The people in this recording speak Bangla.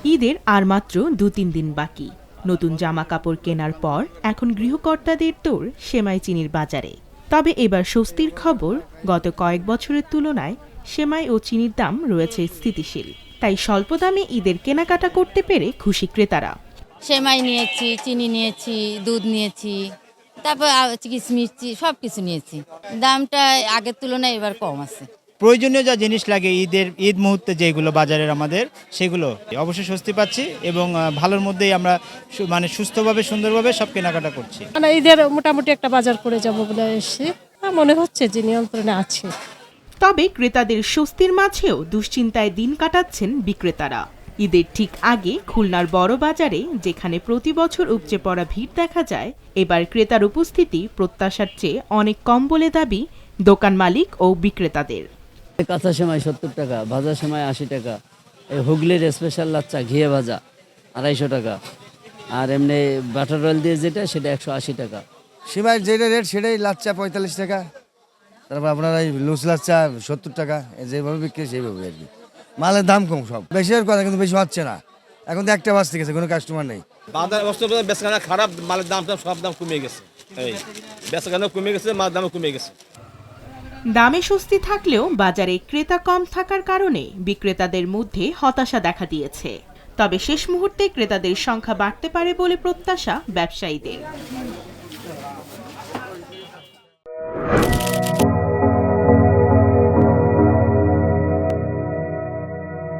ঈদের আর মাত্র ২-৩ দিন বাকি। নতুন জামা কাপড় কেনার পর এখন গৃহকর্তাদের দৌড় সেমাই চিনির বাজারে। তবে এবার স্বস্তির খবর, গত কয়েক বছরের তুলনায় সেমাই ও চিনির দাম রয়েছে স্থিতিশীল। তাই স্বল্প দামে ঈদের কেনাকাটা করতে পেরে খুশি ক্রেতারা। সেমাই নিয়েছি, চিনি নিয়েছি, দুধ নিয়েছি, তারপর কিশমিশ সব কিছু নিয়েছি। দামটা আগের তুলনায় এবার কম আছে। প্রয়োজনীয় যা জিনিস লাগে ঈদ মুহূর্তে যেগুলো বাজারের আমাদের, সেগুলো অবশ্যই স্বস্তি পাচ্ছি এবং ভালোর মধ্যেই আমরা মানে সুস্থভাবে সুন্দরভাবে সব কেনাকাটা করছি। মানে ঈদের মোটামুটি একটা বাজার করে যাব বলে এসেছি, মনে হচ্ছে যে নিয়ন্ত্রণে আছে। তবে ক্রেতাদের স্বস্তির মাঝেও দুশ্চিন্তায় দিন কাটাচ্ছেন বিক্রেতারা। ঈদের ঠিক আগে খুলনার বড় বাজারে, যেখানে প্রতি বছর উপচে পড়া ভিড় দেখা যায়, এবার ক্রেতার উপস্থিতি প্রত্যাশার চেয়ে অনেক কম বলে দাবি দোকান মালিক ও বিক্রেতাদের। কাঁচা সেমাই ৭০ টাকা, ভাজা সেমাই ৮০ টাকা, এই হুগলির স্পেশাল লাচ্চা ঘিয়ে ভাজা ২৫০ টাকা, আর এমনি বাটার রয়েল দিয়ে যেটা সেটা ১৮০ টাকা। সেমাই যেটা রেট সেটাই, লাচ্চা ৪৫ টাকা, তারপর আপনার এই লুচ লাচ্চা ৭০ টাকা, যেভাবে বিক্রি সেইভাবে আর কি। মালের দাম কম, সব বেশি আর কথা কিন্তু বেশি হচ্ছে না। এখন তো একটা বাজতে গেছে, কোনো কাস্টমার নেই। বাজার অবস্থা বেচাকেনা খারাপ, মালের দাম সব দাম কমে গেছে, বেচাকেনা কমে গেছে, মালের দামও কমে গেছে। দামে স্বস্তি থাকলেও বাজারে ক্রেতা কম থাকার কারণে বিক্রেতাদের মধ্যে হতাশা দেখা দিয়েছে। তবে শেষ মুহূর্তে ক্রেতাদের সংখ্যা বাড়তে পারে বলে প্রত্যাশা ব্যবসায়ীদের।